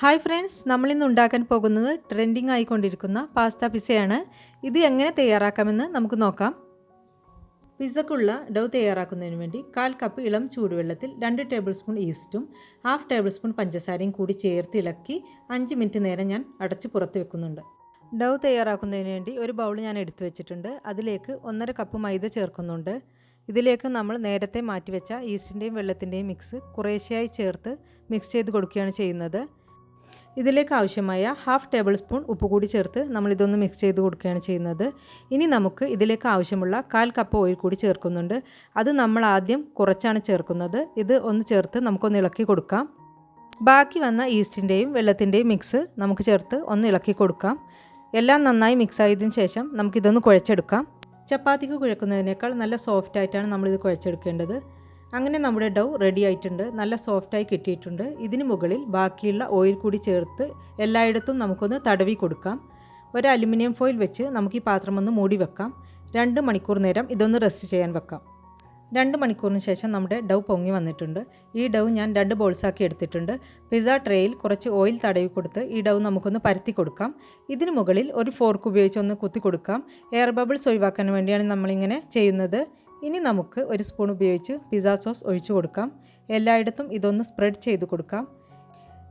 Hi friends, നമ്മളിന്ന് ഉണ്ടാക്കാൻ പോകുന്നത് ട്രെൻഡിങ് ആയിക്കൊണ്ടിരിക്കുന്ന പാസ്ത പിസ്സയാണ്. ഇത് എങ്ങനെ തയ്യാറാക്കാമെന്ന് നമുക്ക് നോക്കാം. പിസ്സക്കുള്ള ഡൗ തയ്യാറാക്കുന്നതിന് വേണ്ടി 1/4 കപ്പ് ഇളം ചൂടുവെള്ളത്തിൽ 2 ടേബിൾ സ്പൂൺ ഈസ്റ്റും 1/2 ടേബിൾ സ്പൂൺ പഞ്ചസാരയും കൂടി ചേർത്ത് ഇളക്കി 5 മിനിറ്റ് നേരം ഞാൻ അടച്ച് പുറത്ത് വെക്കുന്നുണ്ട്. ഡൗ തയ്യാറാക്കുന്നതിന് വേണ്ടി ഒരു ബൗൾ ഞാൻ എടുത്തു വെച്ചിട്ടുണ്ട്. അതിലേക്ക് 1/2 കപ്പ് മൈദ ചേർക്കുന്നുണ്ട്. ഇതിലേക്ക് നമ്മൾ നേരത്തെ മാറ്റിവെച്ച ഈസ്റ്റിൻ്റെയും വെള്ളത്തിൻ്റെയും മിക്സ് കുറേശ്ശെയായി ചേർത്ത് മിക്സ് ചെയ്ത് കൊടുക്കുകയാണ് ചെയ്യുന്നത്. ഇതിലേക്ക് ആവശ്യമായ 1/2 ടേബിൾ സ്പൂൺ ഉപ്പ് കൂടി ചേർത്ത് നമ്മളിതൊന്ന് മിക്സ് ചെയ്ത് കൊടുക്കുകയാണ് ചെയ്യുന്നത്. ഇനി നമുക്ക് ഇതിലേക്ക് ആവശ്യമുള്ള 1/4 കപ്പ് ഓയിൽ കൂടി ചേർക്കുന്നുണ്ട്. അത് നമ്മൾ ആദ്യം കുറച്ചാണ് ചേർക്കുന്നത്. ഇത് ഒന്ന് ചേർത്ത് നമുക്കൊന്ന് ഇളക്കി കൊടുക്കാം. ബാക്കി വന്ന ഈസ്റ്റിൻ്റെയും വെള്ളത്തിൻ്റെയും മിക്സ് നമുക്ക് ചേർത്ത് ഒന്ന് ഇളക്കി കൊടുക്കാം. എല്ലാം നന്നായി മിക്സ് ആയതിനു ശേഷം നമുക്കിതൊന്ന് കുഴച്ചെടുക്കാം. ചപ്പാത്തിക്ക് കുഴക്കുന്നതിനേക്കാൾ നല്ല സോഫ്റ്റ് ആയിട്ടാണ് നമ്മളിത് കുഴച്ചെടുക്കേണ്ടത്. അങ്ങനെ നമ്മുടെ ഡൗ റെഡി ആയിട്ടുണ്ട്. നല്ല സോഫ്റ്റായി കിട്ടിയിട്ടുണ്ട്. ഇതിന് മുകളിൽ ബാക്കിയുള്ള ഓയിൽ കൂടി ചേർത്ത് എല്ലായിടത്തും നമുക്കൊന്ന് തടവി കൊടുക്കാം. ഒരു അലുമിനിയം ഫോയിൽ വെച്ച് നമുക്ക് ഈ പാത്രം ഒന്ന് മൂടി വെക്കാം. 2 മണിക്കൂർ നേരം ഇതൊന്ന് റെസ്റ്റ് ചെയ്യാൻ വെക്കാം. 2 മണിക്കൂറിന് ശേഷം നമ്മുടെ ഡൗ പൊങ്ങി വന്നിട്ടുണ്ട്. ഈ ഡൗ ഞാൻ 2 ബോൾസാക്കി എടുത്തിട്ടുണ്ട്. പിസ്സ ട്രേയിൽ കുറച്ച് ഓയിൽ തടവി കൊടുത്ത് ഈ ഡൗ നമുക്കൊന്ന് പരത്തി കൊടുക്കാം. ഇതിന് മുകളിൽ ഒരു ഫോർക്ക് ഉപയോഗിച്ച് ഒന്ന് കുത്തി കൊടുക്കാം. എയർ ബബിൾസ് ഒഴിവാക്കാൻ വേണ്ടിയാണ് നമ്മളിങ്ങനെ ചെയ്യുന്നത്. ഇനി നമുക്ക് ഒരു സ്പൂൺ ഉപയോഗിച്ച് പിസ്സ സോസ് ഒഴിച്ചു കൊടുക്കാം. എല്ലായിടത്തും ഇതൊന്ന് സ്പ്രെഡ് ചെയ്ത് കൊടുക്കാം.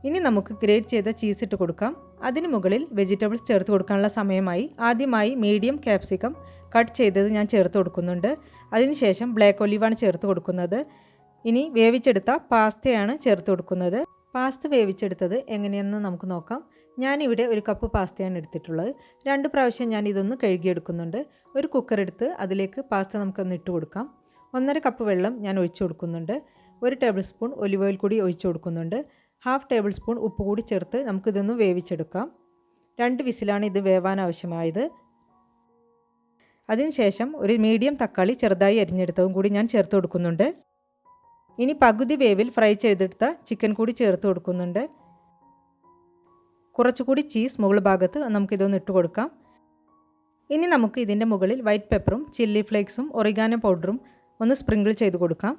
ഇനി നമുക്ക് ഗ്രേറ്റ് ചെയ്ത ചീസ് ഇട്ട് കൊടുക്കാം. അതിന് മുകളിൽ വെജിറ്റബിൾസ് ചേർത്ത് കൊടുക്കാനുള്ള സമയമായി. ആദ്യമായി മീഡിയം ക്യാപ്സിക്കം കട്ട് ചെയ്തത് ഞാൻ ചേർത്ത് കൊടുക്കുന്നുണ്ട്. അതിനുശേഷം ബ്ലാക്ക് ഒലിവാണ് ചേർത്ത് കൊടുക്കുന്നത്. ഇനി വേവിച്ചെടുത്ത പാസ്തയാണ് ചേർത്ത് കൊടുക്കുന്നത്. പാസ്ത വേവിച്ചെടുത്തത് എങ്ങനെയെന്ന് നമുക്ക് നോക്കാം. ഞാനിവിടെ 1 കപ്പ് പാസ്തയാണ് എടുത്തിട്ടുള്ളത്. 2 പ്രാവശ്യം ഞാൻ ഇതൊന്ന് കഴുകിയെടുക്കുന്നുണ്ട്. ഒരു കുക്കർ എടുത്ത് അതിലേക്ക് പാസ്ത നമുക്കൊന്ന് ഇട്ട് കൊടുക്കാം. 1/2 കപ്പ് വെള്ളം ഞാൻ ഒഴിച്ചു കൊടുക്കുന്നുണ്ട്. 1 ടേബിൾ സ്പൂൺ ഒലിവ് ഓയിൽ കൂടി ഒഴിച്ചു കൊടുക്കുന്നുണ്ട്. 1/2 ടേബിൾ സ്പൂൺ ഉപ്പ് കൂടി ചേർത്ത് നമുക്കിതൊന്ന് വേവിച്ചെടുക്കാം. 2 വിസിലാണ് ഇത് വേവാൻ ആവശ്യമായത്. അതിനുശേഷം ഒരു മീഡിയം തക്കാളി ചെറുതായി അരിഞ്ഞെടുത്തതും കൂടി ഞാൻ ചേർത്ത് കൊടുക്കുന്നുണ്ട്. ഇനി പകുതി വേവിൽ ഫ്രൈ ചെയ്തെടുത്ത ചിക്കൻ കൂടി ചേർത്ത് കൊടുക്കുന്നുണ്ട്. കുറച്ചുകൂടി ചീസ് മുകൾ ഭാഗത്ത് നമുക്കിതൊന്ന് ഇട്ട് കൊടുക്കാം. ഇനി നമുക്ക് ഇതിൻ്റെ മുകളിൽ വൈറ്റ് പെപ്പറും ചില്ലി ഫ്ലേക്സും ഒറിഗാനോ പൗഡറും ഒന്ന് സ്പ്രിങ്കിൾ ചെയ്ത് കൊടുക്കാം.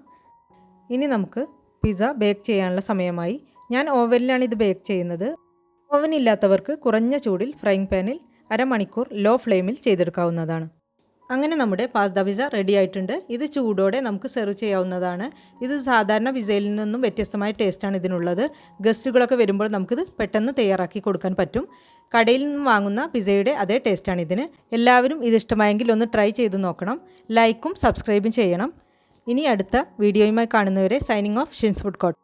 ഇനി നമുക്ക് പിസ്സ ബേക്ക് ചെയ്യാനുള്ള സമയമായി. ഞാൻ ഓവനിലാണ് ഇത് ബേക്ക് ചെയ്യുന്നത്. ഓവൻ ഇല്ലാത്തവർക്ക് കുറഞ്ഞ ചൂടിൽ ഫ്രൈയിങ് പാനിൽ 1/2 മണിക്കൂർ ലോ ഫ്ലെയിമിൽ ചെയ്തെടുക്കാവുന്നതാണ്. അങ്ങനെ നമ്മുടെ പാസ്ത പിസ്സ റെഡി ആയിട്ടുണ്ട്. ഇത് ചൂടോടെ നമുക്ക് സെർവ് ചെയ്യാവുന്നതാണ്. ഇത് സാധാരണ പിസ്സയിൽ നിന്നും വ്യത്യസ്തമായ ടേസ്റ്റാണ് ഇതിനുള്ളത്. ഗസ്റ്റുകളൊക്കെ വരുമ്പോൾ നമുക്കിത് പെട്ടെന്ന് തയ്യാറാക്കി കൊടുക്കാൻ പറ്റും. കടയിൽ നിന്നും വാങ്ങുന്ന പിസ്സയുടെ അതേ ടേസ്റ്റാണ് ഇതിന്. എല്ലാവരും ഇത് ഇഷ്ടമായെങ്കിൽ ഒന്ന് ട്രൈ ചെയ്ത് നോക്കണം. ലൈക്കും സബ്സ്ക്രൈബും ചെയ്യണം. ഇനി അടുത്ത വീഡിയോയുമായി കാണുന്നവരെ signing off Shins food court.